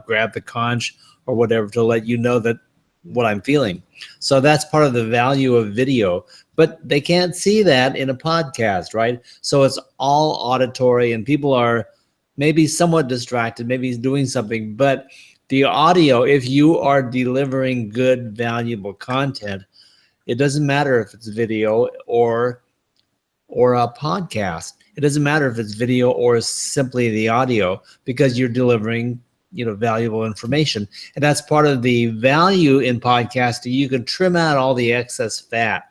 grab the conch or whatever to let you know that what I'm feeling. So that's part of the value of video, but they can't see that in a podcast, right? So it's all auditory, and people are maybe somewhat distracted, maybe doing something, but the audio, if you are delivering good, valuable content, it doesn't matter if it's video or a podcast. It doesn't matter if it's video or simply the audio, because you're delivering, valuable information. And that's part of the value in podcasting. You can trim out all the excess fat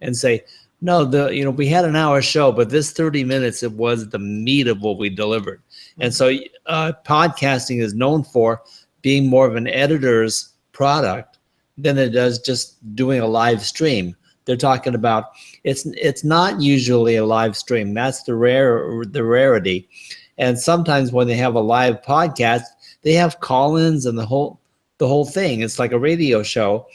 and say, no, we had an hour show, but this 30 minutes, it was the meat of what we delivered. And so podcasting is known for being more of an editor's product than it does just doing a live stream. They're talking about it's not usually a live stream. That's the rarity. And sometimes when they have a live podcast, they have call-ins and the whole thing. It's like a radio show,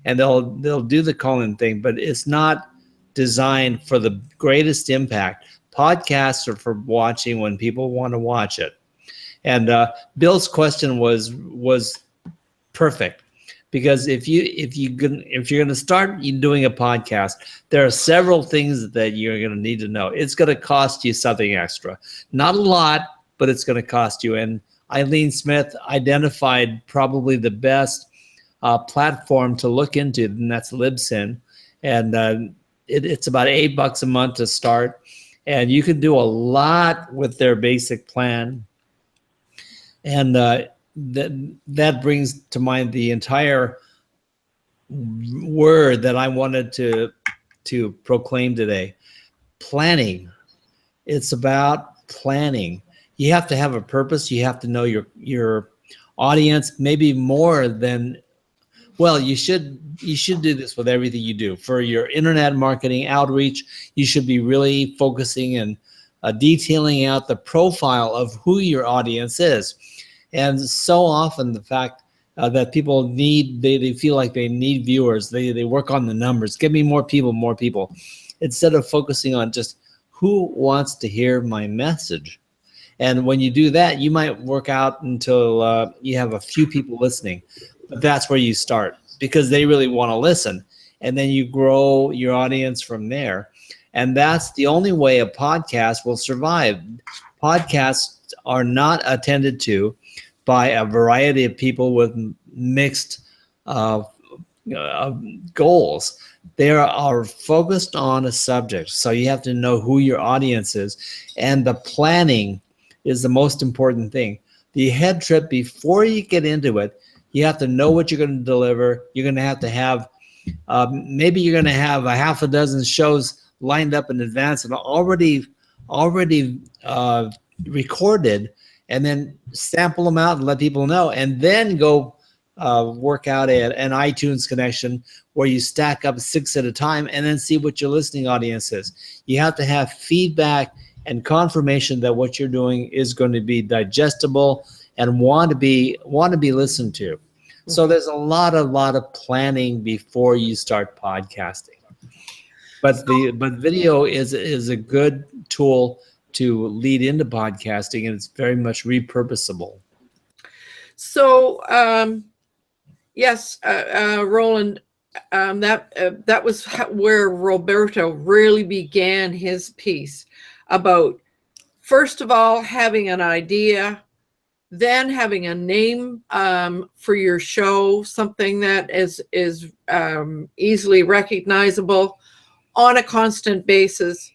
and they'll do the call-in thing, but it's not designed for the greatest impact. Podcasts are for watching when people want to watch it. And Bill's question was perfect. Because if you're going to start doing a podcast, there are several things that you're going to need to know. It's going to cost you something extra. Not a lot, but it's going to cost you. And Eileen Smith identified probably the best platform to look into, and that's Libsyn. And it's about $8 a month to start. And you can do a lot with their basic plan. And that brings to mind the entire word that I wanted to proclaim today. Planning. It's about planning. You have to have a purpose. You have to know your audience, maybe more than, well, you should do this with everything you do. For your internet marketing outreach, you should be really focusing and detailing out the profile of who your audience is. And so often the fact that people they feel like they need viewers, they work on the numbers. Give me more people, instead of focusing on just who wants to hear my message. And when you do that, you might work out until you have a few people listening. But that's where you start, because they really want to listen. And then you grow your audience from there. And that's the only way a podcast will survive. Podcasts are not attended to by a variety of people with mixed goals. They are focused on a subject. So you have to know who your audience is. And the planning is the most important thing. The head trip, before you get into it, you have to know what you're going to deliver. You're going to have maybe you're going to have a half a dozen shows lined up in advance and already recorded, and then sample them out and let people know, and then go work out an iTunes connection where you stack up 6 at a time and then see what your listening audience is. You have to have feedback and confirmation that what you're doing is going to be digestible and want to be listened to. So there's a lot of planning before you start podcasting. But video is a good tool to lead into podcasting, and it's very much repurposable. So yes, Roland, that was where Roberto really began his piece about, first of all, having an idea, then having a name for your show, something that is easily recognizable on a constant basis,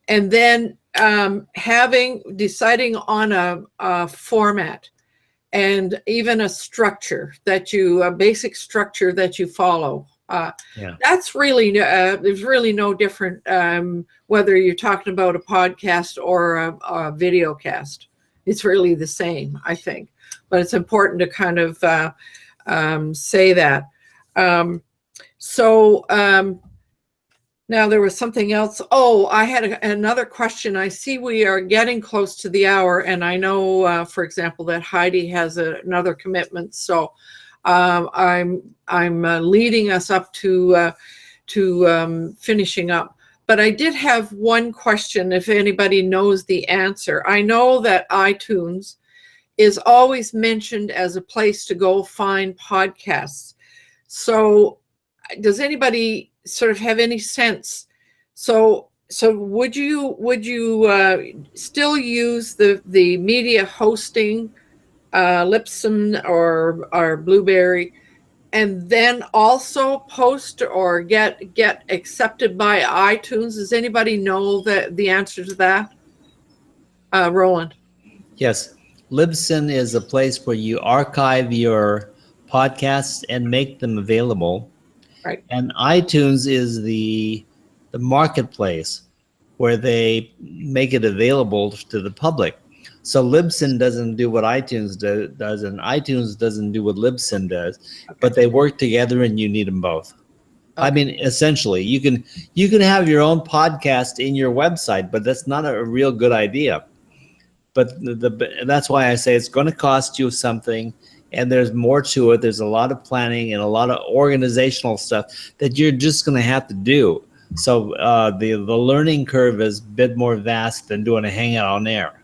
and then deciding on a format and even a basic structure that you follow. That's really, there's really no different whether you're talking about a podcast or a video cast. It's really the same, I think, but it's important to kind of say that. Now there was something else. Oh, I had another question. I see we are getting close to the hour, and I know, for example, that Heidi has another commitment. So I'm leading us up to finishing up. But I did have one question, if anybody knows the answer. I know that iTunes is always mentioned as a place to go find podcasts. So does anybody sort of have any sense? So would you still use the media hosting, Libsyn or Blueberry, and then also post or get accepted by iTunes? Does anybody know the answer to that? Roland? Yes. Libsyn is a place where you archive your podcasts and make them available. Right. And iTunes is the marketplace where they make it available to the public. So Libsyn doesn't do what iTunes does, and iTunes doesn't do what Libsyn does, but they work together, and you need them both. I mean, essentially, you can have your own podcast in your website, but that's not a real good idea. But that's why I say it's going to cost you something, and there's more to it. There's a lot of planning and a lot of organizational stuff that you're just going to have to do. So the learning curve is a bit more vast than doing a hangout on air.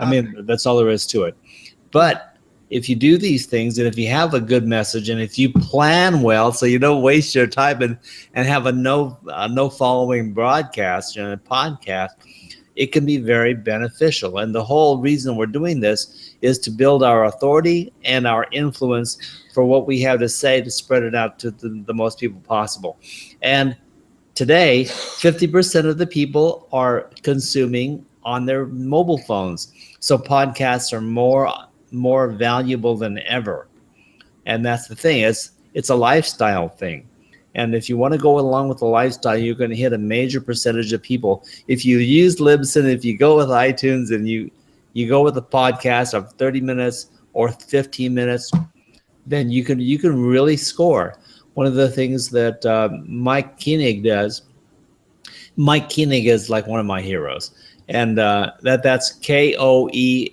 I mean, that's all there is to it. But if you do these things, and if you have a good message, and if you plan well, so you don't waste your time and have a no following broadcast and a podcast, it can be very beneficial. And the whole reason we're doing this is to build our authority and our influence for what we have to say, to spread it out to the most people possible. And today, 50% of the people are consuming on their mobile phones. So podcasts are more valuable than ever. And that's the thing. It's a lifestyle thing. And if you want to go along with the lifestyle, you're going to hit a major percentage of people. If you use Libsyn, if you go with iTunes, and you go with a podcast of 30 minutes or 15 minutes, then you can really score. One of the things that Mike Koenig does, Mike Koenig is like one of my heroes. And that's Koenig.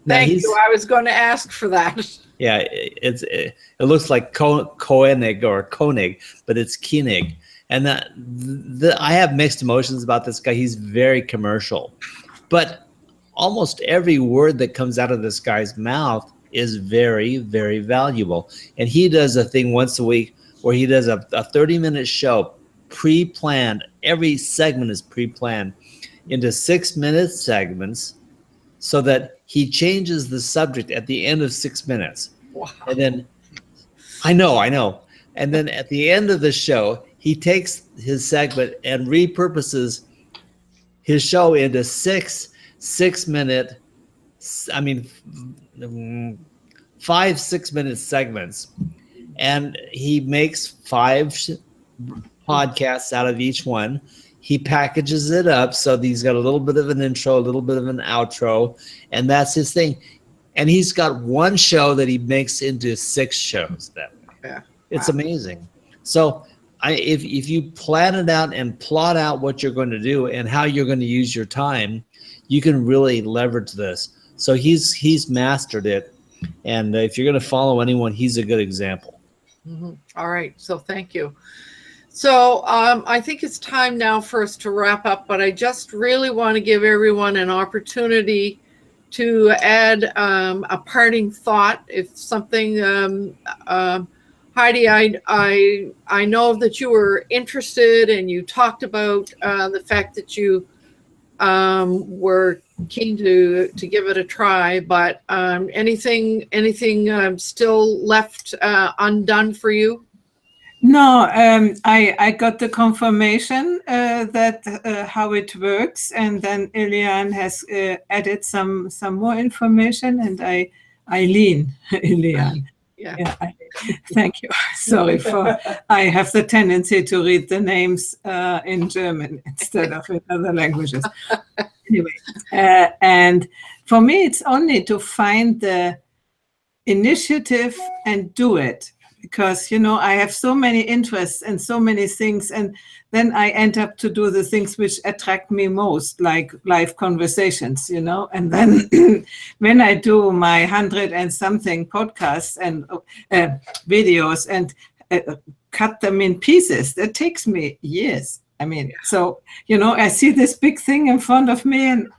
Thank you. I was going to ask for that. Yeah, it looks like Koenig or Koenig, but it's Koenig. And I have mixed emotions about this guy. He's very commercial, but almost every word that comes out of this guy's mouth is very, very valuable. And he does a thing once a week where he does a 30-minute show, pre-planned. Every segment is pre-planned into 6-minute segments, so that he changes the subject at the end of 6 minutes. Wow. And then, I know. And then at the end of the show, he takes his segment and repurposes his show into 5 6-minute segments. And he makes 5 podcasts out of each one. He packages it up so he's got a little bit of an intro, a little bit of an outro, and that's his thing. And he's got one show that he makes into 6 shows that way. Yeah. It's Wow. amazing. So if you plan it out and plot out what you're going to do and how you're going to use your time, you can really leverage this. So he's mastered it. And if you're going to follow anyone, he's a good example. Mm-hmm. All right. So thank you. So I think it's time now for us to wrap up, but I just really want to give everyone an opportunity to add a parting thought. If something, Heidi, I know that you were interested and you talked about the fact that you were keen to give it a try, but anything still left undone for you? No, I got the confirmation that how it works, and then Eliane has added some more information, and I lean Eliane. Yeah. Thank you. Sorry for, I have the tendency to read the names in German instead of in other languages. Anyway, and for me, it's only to find the initiative and do it. Because, I have so many interests and so many things, and then I end up to do the things which attract me most, like live conversations, and then when I do my 100 and something podcasts and videos and cut them in pieces, that takes me years. So, I see this big thing in front of me and,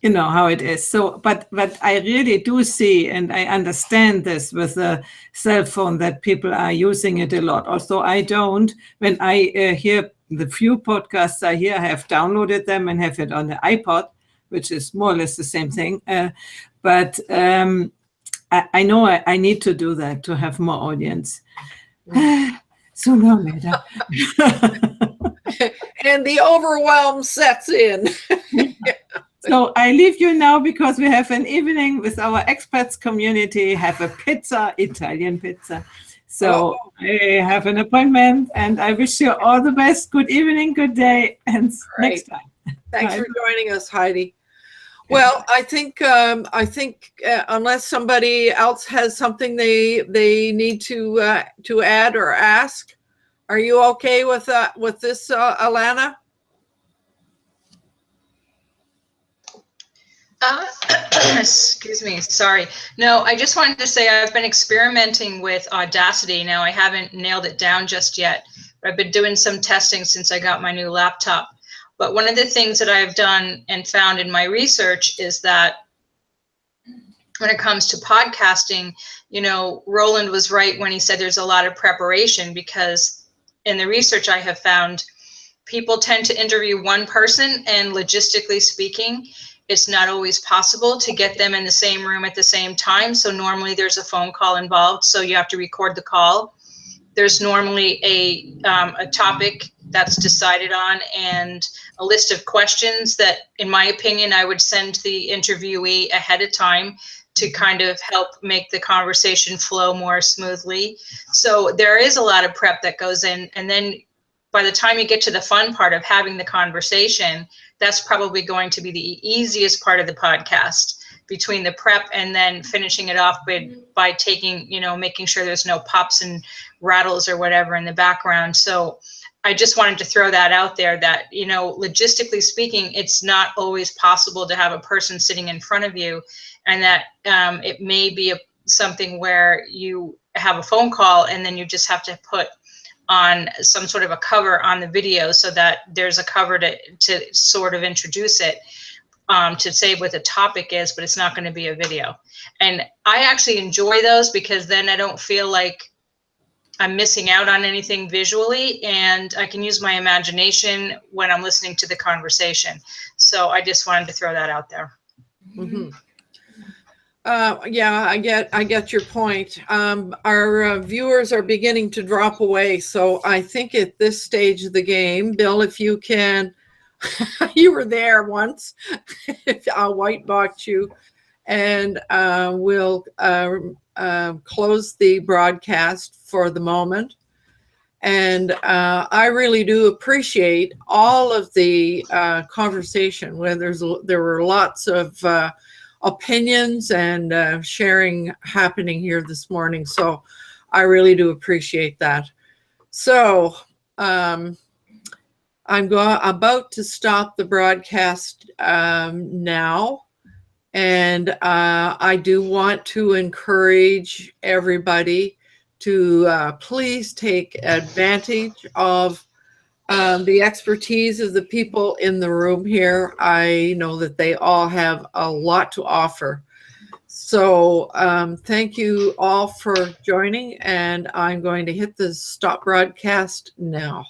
you know how it is. So, but I really do see, and I understand this with the cell phone, that people are using it a lot. Also, I don't. When I hear the few podcasts I hear, I have downloaded them and have it on the iPod, which is more or less the same thing. But I know I need to do that to have more audience. Sooner or later. And the overwhelm sets in. So I leave you now because we have an evening with our expats community, have a pizza, Italian pizza. So I have an appointment, and I wish you all the best. Good evening, good day, and next time. Thanks for joining us, Heidi. Well, I think unless somebody else has something they need to add or ask, are you okay with this, Alana? Excuse me, sorry. No, I just wanted to say I've been experimenting with Audacity. Now, I haven't nailed it down just yet, but I've been doing some testing since I got my new laptop. But one of the things that I've done and found in my research is that when it comes to podcasting, you know, Roland was right when he said there's a lot of preparation, because in the research I have found, people tend to interview one person, and logistically speaking, it's not always possible to get them in the same room at the same time. So normally there's a phone call involved, so you have to record the call. There's normally a topic that's decided on and a list of questions that, in my opinion, I would send the interviewee ahead of time to kind of help make the conversation flow more smoothly. So there is a lot of prep that goes in. And then by the time you get to the fun part of having the conversation, that's probably going to be the easiest part of the podcast, between the prep and then finishing it off by taking, you know, making sure there's no pops and rattles or whatever in the background. So I just wanted to throw that out there that, you know, logistically speaking, it's not always possible to have a person sitting in front of you, and that it may be something where you have a phone call and then you just have to put on some sort of a cover on the video so that there's a cover to sort of introduce it, to say what the topic is, but it's not going to be a video. And I actually enjoy those because then I don't feel like I'm missing out on anything visually, and I can use my imagination when I'm listening to the conversation. So I just wanted to throw that out there. Mm-hmm. Yeah, I get your point. Our viewers are beginning to drop away, so I think at this stage of the game, Bill, if you can, you were there once. I'll white box you, and we'll close the broadcast for the moment. And I really do appreciate all of the conversation. Where there were lots of opinions and sharing happening here this morning. So I really do appreciate that. So I'm about to stop the broadcast now. And I do want to encourage everybody to please take advantage of the expertise of the people in the room here. I know that they all have a lot to offer. So thank you all for joining, and I'm going to hit the stop broadcast now.